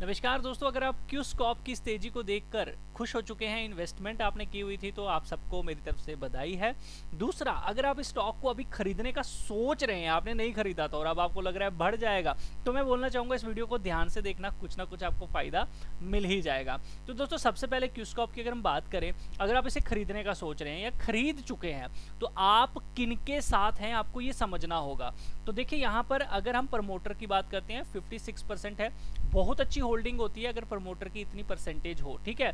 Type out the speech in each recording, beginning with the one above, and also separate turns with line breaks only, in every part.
नमस्कार दोस्तों, अगर आप क्यूस्कॉप की इस तेजी को देखकर खुश हो चुके हैं, इन्वेस्टमेंट आपने की हुई थी, तो आप सबको मेरी तरफ से बधाई है। दूसरा, अगर आप इस स्टॉक को अभी खरीदने का सोच रहे हैं, आपने नहीं खरीदा था और अब आपको लग रहा है बढ़ जाएगा, तो मैं बोलना चाहूंगा इस वीडियो को ध्यान से देखना, कुछ ना कुछ आपको फायदा मिल ही जाएगा। तो दोस्तों, सबसे पहले क्यूस्कॉप की अगर हम बात करें, अगर आप इसे खरीदने का सोच रहे हैं या खरीद चुके हैं, तो आप किनके साथ हैं आपको ये समझना होगा। तो देखिए, यहाँ पर अगर हम प्रमोटर की बात करते हैं, 56% है। बहुत अच्छी होल्डिंग होती है अगर प्रमोटर की इतनी परसेंटेज हो, ठीक है।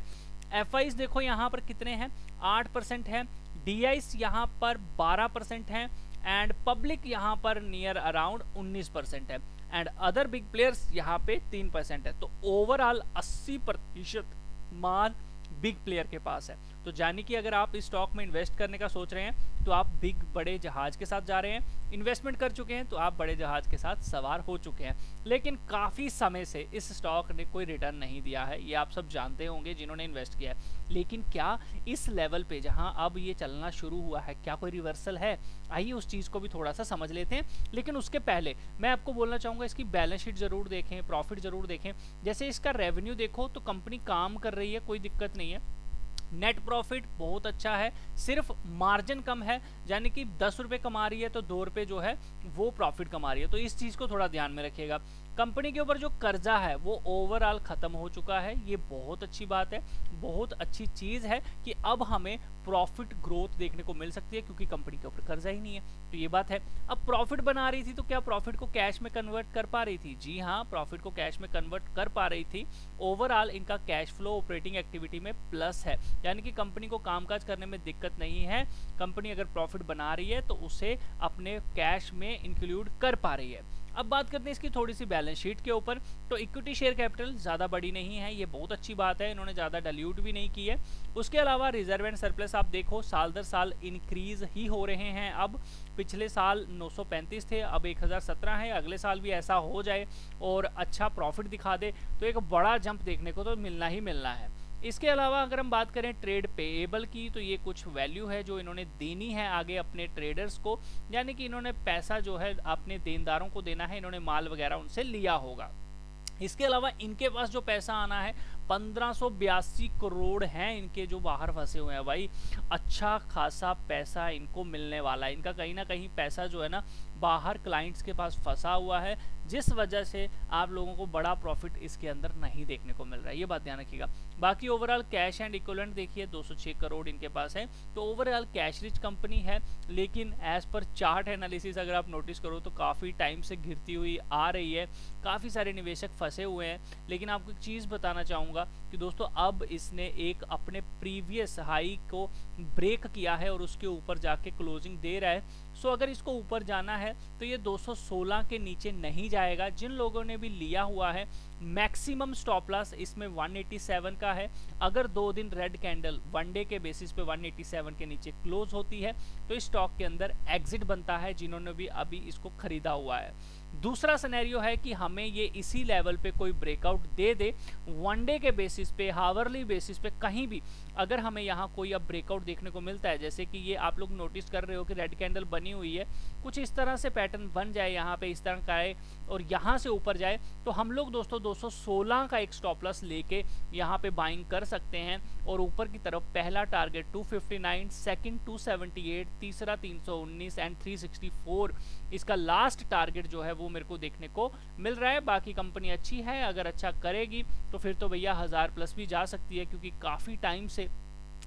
एफ देखो यहाँ पर कितने हैं, 8% है। डी यहाँ पर 12% है। एंड पब्लिक यहाँ पर नियर अराउंड 19% है। एंड अदर बिग प्लेयर्स यहाँ पे 3% है। तो ओवरऑल 80% माल बिग प्लेयर के पास है। तो जानी कि अगर आप इस स्टॉक में इन्वेस्ट करने का सोच रहे हैं, तो आप बिग बड़े जहाज के साथ जा रहे हैं। इन्वेस्टमेंट कर चुके हैं तो आप बड़े जहाज के साथ सवार हो चुके हैं। लेकिन काफी समय से इस स्टॉक ने कोई रिटर्न नहीं दिया है, ये आप सब जानते होंगे जिन्होंने इन्वेस्ट किया है। लेकिन क्या इस लेवल पे जहां अब ये चलना शुरू हुआ है, क्या कोई रिवर्सल है? आइए उस चीज को भी थोड़ा सा समझ लेते हैं। लेकिन उसके पहले मैं आपको बोलना चाहूंगा, इसकी बैलेंस शीट जरूर देखें, प्रॉफिट जरूर देखें। जैसे इसका रेवेन्यू देखो तो कंपनी काम कर रही है, कोई दिक्कत नहीं है। नेट प्रॉफिट बहुत अच्छा है, सिर्फ मार्जिन कम है, यानी कि 10 रुपए कमा रही है तो 2 रुपए जो है वो प्रॉफिट कमा रही है। तो इस चीज को थोड़ा ध्यान में रखिएगा। कंपनी के ऊपर जो कर्जा है वो ओवरऑल खत्म हो चुका है, ये बहुत अच्छी बात है। बहुत अच्छी चीज है कि अब हमें प्रॉफिट ग्रोथ देखने को मिल सकती है, क्योंकि कंपनी के ऊपर कर्जा ही नहीं है। तो ये बात है। अब प्रॉफिट बना रही थी तो क्या प्रॉफिट को कैश में कन्वर्ट कर पा रही थी? जी हाँ, प्रॉफिट को कैश में कन्वर्ट कर पा रही थी। ओवरऑल इनका कैश फ्लो ऑपरेटिंग एक्टिविटी में प्लस है, यानी कि कंपनी को कामकाज करने में दिक्कत नहीं है। कंपनी अगर प्रॉफिट बना रही है तो उसे अपने कैश में इंक्लूड कर पा रही है। अब बात करते हैं इसकी थोड़ी सी बैलेंस शीट के ऊपर। तो इक्विटी शेयर कैपिटल ज्यादा बड़ी नहीं है, ये बहुत अच्छी बात है, इन्होंने ज्यादा डाइल्यूट भी नहीं की है। उसके अलावा रिजर्व एंड सरप्लस आप देखो साल दर साल इंक्रीज ही हो रहे हैं। अब पिछले साल 935 थे, अब 1017 है। अगले साल भी ऐसा हो जाए और अच्छा प्रॉफिट दिखा दे तो एक बड़ा जंप देखने को तो मिलना ही मिलना है। इसके अलावा अगर हम बात करें ट्रेड पेएबल की, तो ये कुछ वैल्यू है जो इन्होंने देनी है आगे अपने ट्रेडर्स को, यानी कि इन्होंने पैसा जो है अपने देनदारों को देना है, इन्होंने माल वगैरह उनसे लिया होगा। इसके अलावा इनके पास जो पैसा आना है 1582 करोड़ हैं इनके, जो बाहर फंसे हुए हैं भाई। अच्छा खासा पैसा इनको मिलने वाला है। इनका कहीं ना कहीं पैसा जो है ना बाहर क्लाइंट्स के पास फंसा हुआ है, जिस वजह से आप लोगों को बड़ा प्रॉफिट इसके अंदर नहीं देखने को मिल रहा है, ये बात ध्यान रखिएगा। बाकी ओवरऑल कैश एंड इक्विवेलेंट देखिए 206 करोड़ इनके पास है। तो ओवरऑल कैश रिच कंपनी है, लेकिन एज पर चार्ट एनालिसिस अगर आप नोटिस करो तो काफी टाइम से गिरती हुई आ रही है, काफी सारे निवेशक फंसे हुए हैं। लेकिन आपको एक चीज बताना चाहूंगा कि दोस्तों अब इसने एक अपने प्रीवियस हाई को ब्रेक किया है और उसके ऊपर जाके क्लोजिंग दे रहा है। सो अगर इसको ऊपर जाना है तो ये 216 के नीचे नहीं जाएगा। जिन लोगों ने भी लिया हुआ है, मैक्सिमम स्टॉप लॉस इसमें 187 का है। अगर 2 दिन रेड कैंडल वन डे के बेसिस पे 187 के नीचे क्लोज होती है तो इस स्टॉक के अंदर एग्जिट बनता है, जिन्होंने भी अभी इसको खरीदा हुआ है। दूसरा सिनेरियो है कि हमें ये इसी लेवल पे कोई ब्रेकआउट दे दे, वनडे के बेसिस पे, हावरली बेसिस पे, कहीं भी अगर हमें यहाँ कोई अब ब्रेकआउट देखने को मिलता है, जैसे कि ये आप लोग नोटिस कर रहे हो कि रेड कैंडल बनी हुई है, कुछ इस तरह से पैटर्न बन जाए यहाँ पे, इस तरह का है और यहाँ से ऊपर जाए, तो हम लोग दोस्तों 216 का एक स्टॉप लॉस लेके यहाँ पे बाइंग कर सकते हैं। और ऊपर की तरफ पहला टारगेट 259, सेकंड 278, तीसरा 319 एंड 364 इसका लास्ट टारगेट जो है वो मेरे को देखने को मिल रहा है। बाकी कंपनी अच्छी है, अगर अच्छा करेगी तो फिर तो भैया 1000 प्लस भी जा सकती है, क्योंकि काफी टाइम से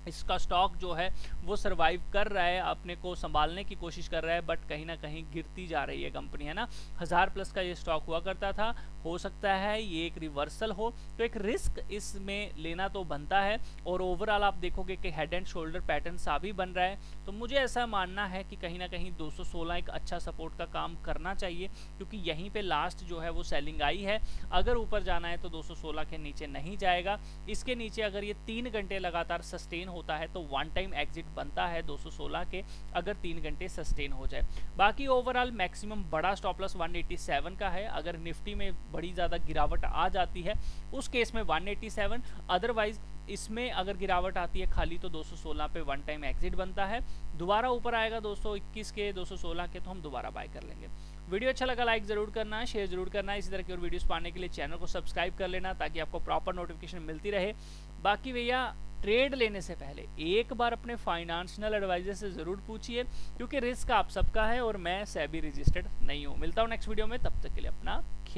इसका स्टॉक जो है वो सरवाइव कर रहा है, अपने को संभालने की कोशिश कर रहा है, बट कहीं ना कहीं गिरती जा रही है कंपनी, है ना। 1000 प्लस का ये स्टॉक हुआ करता था, हो सकता है ये एक रिवर्सल हो, तो एक रिस्क इसमें लेना तो बनता है। और ओवरऑल आप देखोगे कि हेड एंड शोल्डर पैटर्न सा भी बन रहा है, तो मुझे ऐसा मानना है कि कहीं ना कहीं 216 एक अच्छा सपोर्ट का काम करना चाहिए, क्योंकि यहीं पे लास्ट जो है वो सेलिंग आई है। अगर ऊपर जाना है तो 216 के नीचे नहीं जाएगा। इसके नीचे अगर ये 3 घंटे लगातार सस्टेन होता है तो वन टाइम एग्जिट बनता है 216 के, अगर 3 घंटे सस्टेन हो जाए। बाकी ओवरऑल मैक्सिमम बड़ा स्टॉप लॉस 187 का है। अगर निफ्टी में बड़ी ज्यादा गिरावट आ जाती है उस केस में 187, अदरवाइज इसमें अगर गिरावट आती है खाली तो 216 पे वन टाइम एग्जिट बनता है। दोबारा ऊपर आएगा 221 के, 216 के, तो हम दोबारा बाय कर लेंगे। वीडियो अच्छा लगा लाइक जरूर करना, शेयर जरूर करना। इसी तरह की और वीडियोस पाने के लिए चैनल को सब्सक्राइब कर लेना ताकि आपको प्रॉपर नोटिफिकेशन मिलती रहे। बाकी भैया ट्रेड लेने से पहले एक बार अपने फाइनेंशियल एडवाइजर से जरूर पूछिए, क्योंकि रिस्क आप सबका है और मैं सेबी रजिस्टर्ड नहीं हूँ। मिलता हूँ नेक्स्ट वीडियो में, तब तक के लिए अपना ख्याल